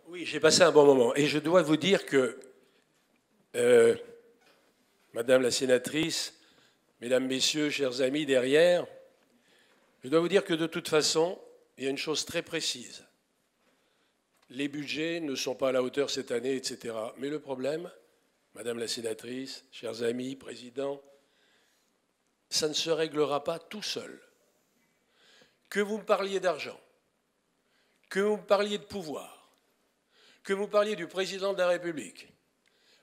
Oui, j'ai passé un bon moment. Et je dois vous dire que, Madame la sénatrice, Mesdames, Messieurs, chers amis derrière, je dois vous dire que de toute façon, il y a une chose très précise. Les budgets ne sont pas à la hauteur cette année, etc. Mais le problème, Madame la sénatrice, chers amis, Président, ça ne se réglera pas tout seul. Que vous me parliez d'argent, que vous me parliez de pouvoir, que vous parliez du Président de la République,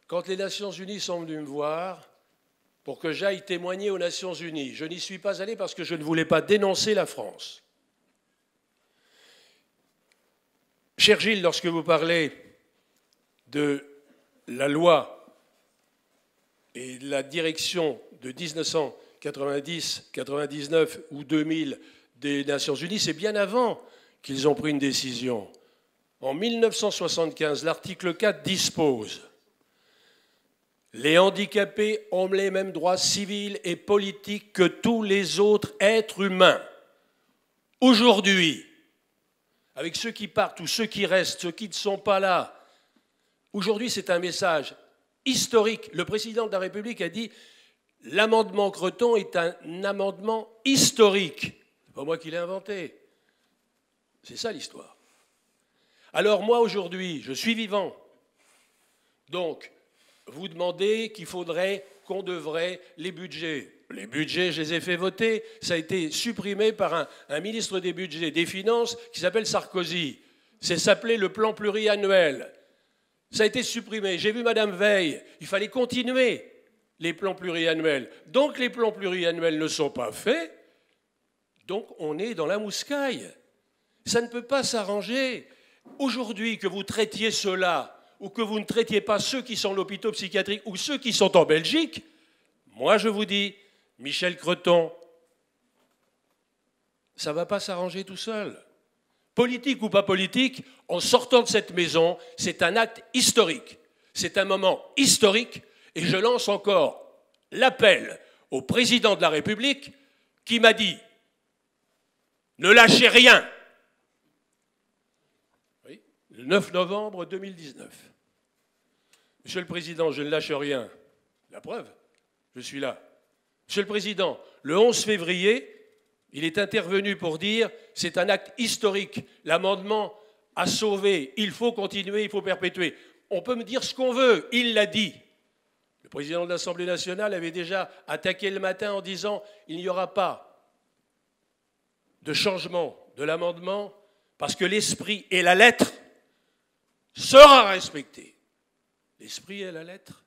quand les Nations Unies sont venues me voir pour que j'aille témoigner aux Nations Unies, je n'y suis pas allé parce que je ne voulais pas dénoncer la France. Cher Gilles, lorsque vous parlez de la loi et de la direction de 1990, 99 ou 2000 des Nations Unies, c'est bien avant qu'ils ont pris une décision. En 1975, l'article 4 dispose « Les handicapés ont les mêmes droits civils et politiques que tous les autres êtres humains. » Aujourd'hui, avec ceux qui partent ou ceux qui restent, ceux qui ne sont pas là, aujourd'hui c'est un message historique. Le président de la République a dit « L'amendement Creton est un amendement historique ». C'est pas moi qui l'ai inventé. C'est ça l'histoire. Alors moi aujourd'hui, je suis vivant. Donc, vous demandez qu'il faudrait, qu'on devrait, les budgets. Les budgets, je les ai fait voter. Ça a été supprimé par un ministre des budgets, des finances, qui s'appelle Sarkozy. Ça s'appelait le plan pluriannuel. Ça a été supprimé. J'ai vu Madame Veil. Il fallait continuer les plans pluriannuels. Donc les plans pluriannuels ne sont pas faits. Donc on est dans la mouscaille. Ça ne peut pas s'arranger. Aujourd'hui, que vous traitiez cela, ou que vous ne traitiez pas ceux qui sont en hôpital psychiatrique ou ceux qui sont en Belgique, moi je vous dis, Michel Creton, ça ne va pas s'arranger tout seul. Politique ou pas politique, en sortant de cette maison, c'est un acte historique. C'est un moment historique et je lance encore l'appel au président de la République qui m'a dit « Ne lâchez rien !» Le 9 novembre 2019. Monsieur le Président, je ne lâche rien. La preuve, je suis là. Monsieur le Président, le 11 février, il est intervenu pour dire « C'est un acte historique. L'amendement a sauvé. Il faut continuer, il faut perpétuer. » On peut me dire ce qu'on veut. Il l'a dit. Le président de l'Assemblée nationale avait déjà attaqué le matin en disant « Il n'y aura pas de changement de l'amendement parce que l'esprit et la lettre sera respecté. » L'esprit et la lettre.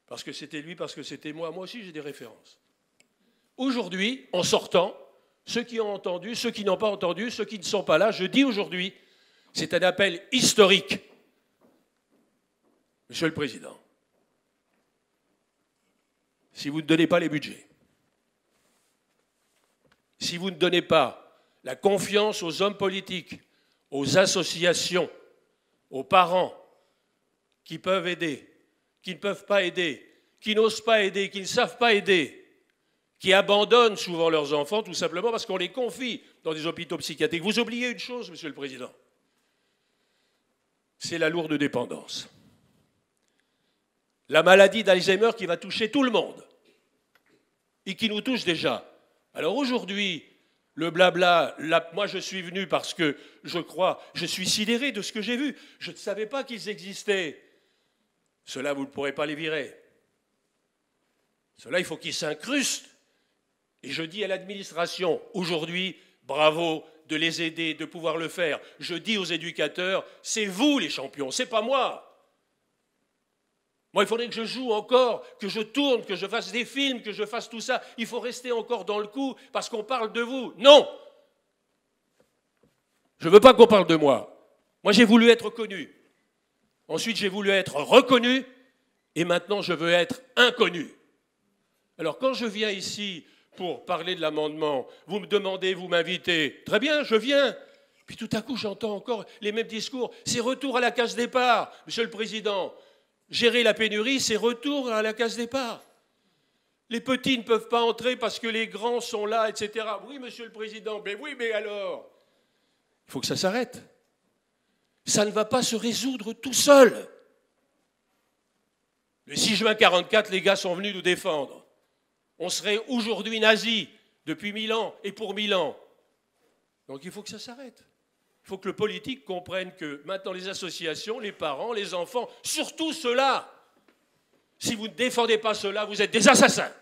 Parce que c'était lui, parce que c'était moi. Moi aussi, j'ai des références. Aujourd'hui, en sortant, ceux qui ont entendu, ceux qui n'ont pas entendu, ceux qui ne sont pas là, je dis aujourd'hui, c'est un appel historique. Monsieur le Président, si vous ne donnez pas les budgets, si vous ne donnez pas la confiance aux hommes politiques, aux associations, aux parents qui peuvent aider, qui ne peuvent pas aider, qui n'osent pas aider, qui ne savent pas aider, qui abandonnent souvent leurs enfants tout simplement parce qu'on les confie dans des hôpitaux psychiatriques. Vous oubliez une chose, Monsieur le Président, c'est la lourde dépendance. La maladie d'Alzheimer qui va toucher tout le monde et qui nous touche déjà. Alors aujourd'hui, le blabla, moi je suis venu parce que je suis sidéré de ce que j'ai vu. Je ne savais pas qu'ils existaient. Cela, vous ne pourrez pas les virer. Cela, il faut qu'ils s'incrustent. Et je dis à l'administration, aujourd'hui, bravo de les aider, de pouvoir le faire. Je dis aux éducateurs, c'est vous les champions, c'est pas moi. Moi, il faudrait que je joue encore, que je tourne, que je fasse des films, que je fasse tout ça. Il faut rester encore dans le coup parce qu'on parle de vous. Non! Je ne veux pas qu'on parle de moi. Moi, j'ai voulu être connu. Ensuite, j'ai voulu être reconnu. Et maintenant, je veux être inconnu. Alors, quand je viens ici pour parler de l'amendement, vous me demandez, vous m'invitez. Très bien, je viens. Puis tout à coup, j'entends encore les mêmes discours. C'est retour à la case départ, Monsieur le Président. Gérer la pénurie, c'est retour à la case départ. Les petits ne peuvent pas entrer parce que les grands sont là, etc. Oui, Monsieur le Président, mais oui, mais alors? Il faut que ça s'arrête. ça ne va pas se résoudre tout seul. Le 6 juin 1944, les gars sont venus nous défendre. On serait aujourd'hui nazis depuis 1000 ans et pour 1000 ans. Donc il faut que ça s'arrête. Il faut que le politique comprenne que maintenant les associations, les parents, les enfants, surtout ceux-là, si vous ne défendez pas ceux-là, vous êtes des assassins.